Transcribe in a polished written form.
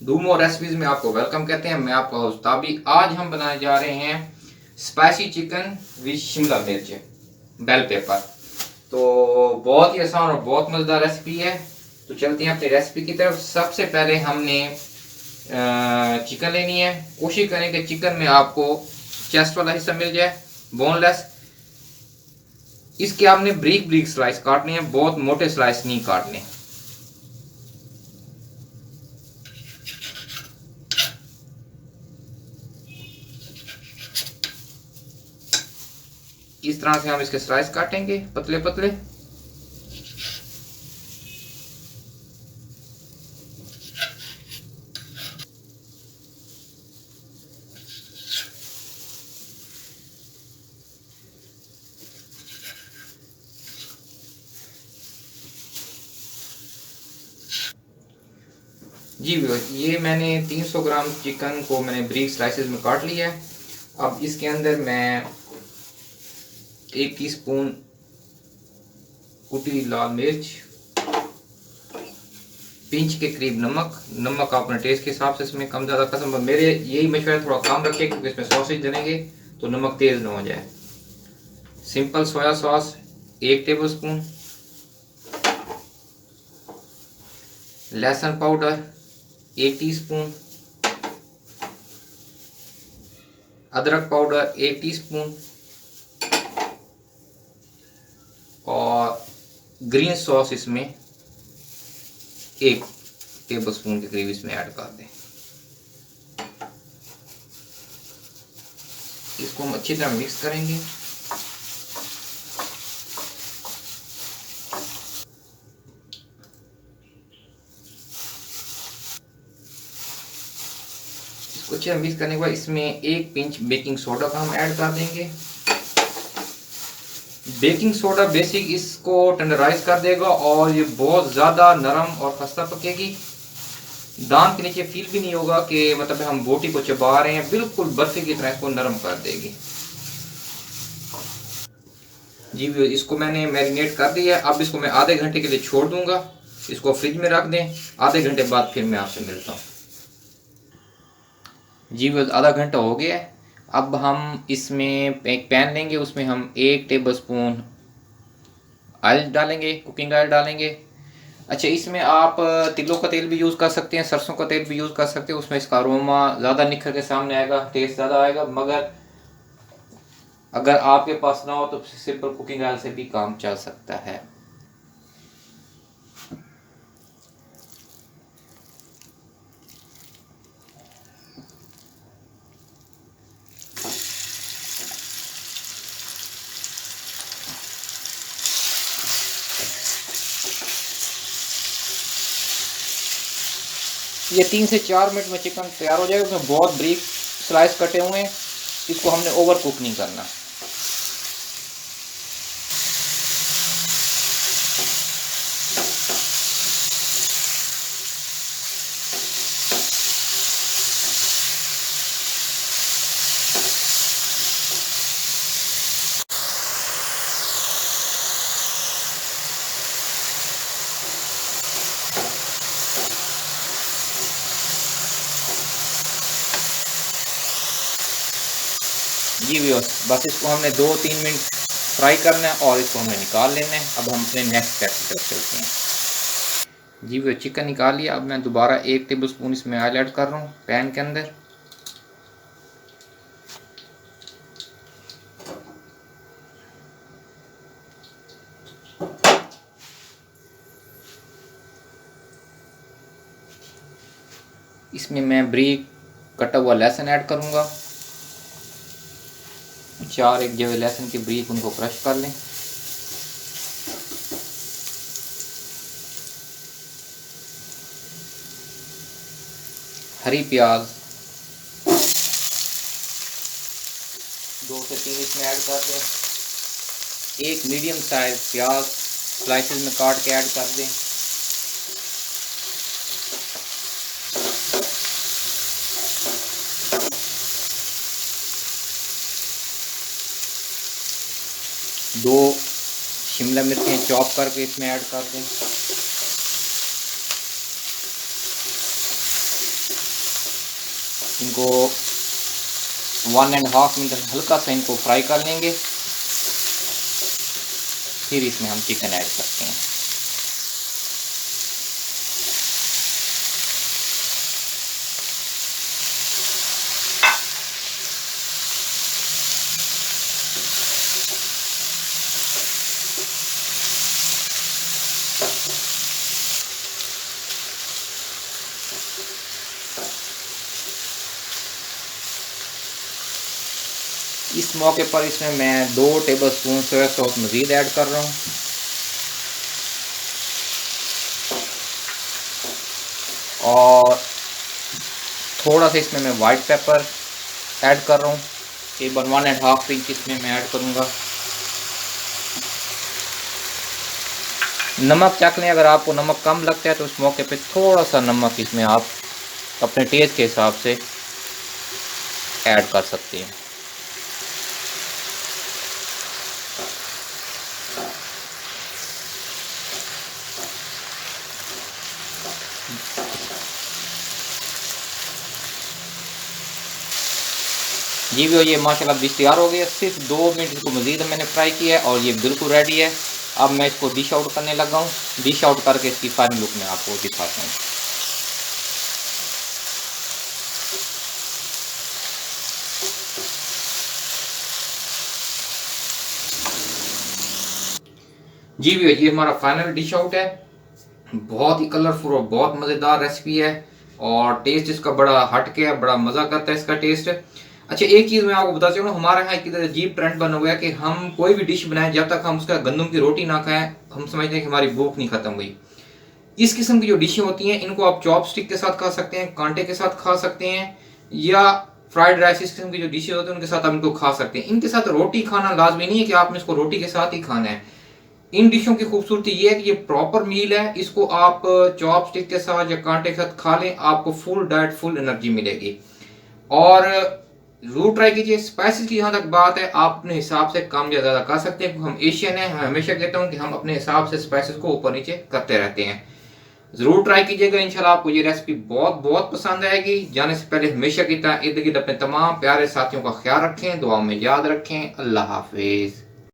धूमो recipes में आपको welcome कहते हैं। मैं आपका होस्ट ताबी। आज हम बनाने जा रहे हैं स्पाइसी चिकन विद शिमला मिर्च बेल पेपर। तो बहुत ही आसान और बहुत मज़ेदार रेसिपी है। तो चलते हैं अपनी रेसिपी की तरफ। सबसे पहले हमने चिकन लेनी है। कोशिश करें कि चिकन में आपको चेस्ट वाला हिस्सा मिल जाए, बोनलेस। इसके आपने ब्रीक ब्रीक स्लाइस काटने हैं, बहुत मोटे स्लाइस नहीं काटने। इस तरह से हम इसके स्लाइस काटेंगे पतले पतले। जी ये मैंने 300 ग्राम चिकन को मैंने ब्रीक स्लाइसेस में काट लिया है। अब इसके अंदर मैं 1 टीस्पून कुटी लाल मिर्च, पिंच के करीब नमक। नमक अपने टेस्ट के हिसाब से इसमें कम ज़्यादा कसम मेरे यही मशवरा, थोड़ा कम रखें क्योंकि इसमें सॉसेज डलेंगे तो नमक तेज़ ना हो जाए। Simple soya sauce 1 table spoon, लहसुन पाउडर 1 टीस्पून, अदरक पाउडर 1 टीस्पून और ग्रीन सॉस इसमें 1 टेबल स्पून के करीब इसमें ऐड कर दें। इसको हम अच्छी तरह मिक्स करेंगे। इसको अच्छी तरह मिक्स करने के बाद इसमें 1 पिंच बेकिंग सोडा का हम ऐड कर देंगे। बेकिंग सोडा बेसिक इसको टेंडराइज कर देगा और ये बहुत ज़्यादा नरम और खस्ता पकेगी। दांत के नीचे फील भी नहीं होगा कि मतलब हम बोटी को चबा रहे हैं, बिल्कुल बर्फी की तरह इसको नरम कर देगी। जी इसको मैंने मैरिनेट कर दिया है। अब इसको मैं आधे घंटे के लिए छोड़ दूंगा। इसको फ्रिज में रख दें। आधे घंटे बाद फिर मैं आपसे मिलता हूँ। जी आधा घंटा हो गया है। अब हम इसमें एक पैन लेंगे, उसमें हम 1 टेबल स्पून ऑयल डालेंगे, कुकिंग ऑयल डालेंगे। अच्छा, इसमें आप तिलों का तेल भी यूज़ कर सकते हैं, सरसों का तेल भी यूज़ कर सकते हैं। उसमें इसका अरोमा ज़्यादा निखर के सामने आएगा, टेस्ट ज़्यादा आएगा। मगर अगर आपके पास ना हो तो सिंपल कुकिंग ऑयल से भी काम चल सकता है। ये 3 से 4 मिनट में चिकन तैयार हो जाएगा। उसमें बहुत ब्रीक स्लाइस कटे हुए हैं। इसको हमने ओवर कुक नहीं करना। जी व्यूअर्स, बस इसको हमने 2-3 मिनट फ्राई करना है और इसको हमने निकाल लेना है। अब हम अपने नेक्स्ट स्टेप की तरफ चलते हैं। जी व्यूअर्स, चिकन निकाल लिया। अब मैं दोबारा 1 टेबल स्पून इसमें ऑयल ऐड कर रहा हूँ पैन के अंदर। इसमें मैं ब्रीक कटा हुआ लहसुन ऐड करूँगा। 4 एक जगह लहसुन की ब्रीक, उनको क्रश कर लें। हरी प्याज 2 से 3 इसमें ऐड कर दें। 1 मीडियम साइज प्याज स्लाइसेस में काट के ऐड कर दें। दो शिमला मिर्चें चॉप करके इसमें ऐड कर दें। इनको 1.5 मिनट हल्का सा इनको फ्राई कर लेंगे, फिर इसमें हम चिकन ऐड करते हैं। इस मौके पर इसमें मैं 2 टेबलस्पून सोया सॉस मज़ीद ऐड कर रहा हूँ और थोड़ा सा इसमें मैं वाइट पेपर ऐड कर रहा हूँ, करीबन 1.5 इंच इसमें मैं ऐड करूँगा। नमक चख लें, अगर आपको नमक कम लगता है तो उस मौके पे थोड़ा सा नमक इसमें आप अपने टेस्ट के हिसाब से ऐड कर सकते हैं। जी भी ये माशाल्लाह डिश तैयार हो गई है। सिर्फ 2 मिनट इसको मज़ीद मैंने फ्राई किया है और ये बिल्कुल रेडी है। अब मैं इसको डिश आउट करने लगा हूँ। डिश आउट करके इसकी फाइनल लुक में आपको दिखाता हूँ। जी भी ये हमारा फाइनल डिश आउट है। बहुत ही कलरफुल और बहुत मज़ेदार रेसिपी है और टेस्ट इसका बड़ा हटके है, बड़ा मज़ा करता है इसका टेस्ट। अच्छा, एक चीज़ मैं आपको बता चलूँ, हमारे यहाँ एक अजीब ट्रेंड बना हुआ है कि हम कोई भी डिश बनाएं, जब तक हम उसका गंदम की रोटी ना खाएं हम समझते हैं कि हमारी भूख नहीं खत्म हुई। इस किस्म की जो डिशें होती हैं इनको आप चॉपस्टिक के साथ खा सकते हैं, कांटे के साथ खा सकते हैं, या फ्राइड राइस, इस किस्म की जो डिशें होती हैं उनके साथ आप इनको खा सकते हैं। इनके साथ रोटी खाना लाजमी नहीं है कि आपने इसको रोटी के साथ ही खाना है। इन डिशों की खूबसूरती ये है कि ये प्रॉपर मील है, इसको आप चॉपस्टिक के साथ या कांटे के साथ खा लें, आपको फुल डाइट फुल एनर्जी मिलेगी। और जरूर ट्राई कीजिए। स्पाइसेस की जहाँ तक बात है, आप अपने हिसाब से कम या ज़्यादा कर सकते हैं। हम एशियन हैं, मैं हमेशा कहता हूँ कि हम अपने हिसाब से स्पाइसेस को ऊपर नीचे करते रहते हैं। ज़रूर ट्राई कीजिएगा, इंशाल्लाह आपको ये रेसिपी बहुत बहुत पसंद आएगी। जाने से पहले हमेशा की तरह इर्द गिर्द अपने तमाम प्यारे साथियों का ख्याल रखें, दुआ में याद रखें। अल्लाह हाफिज़।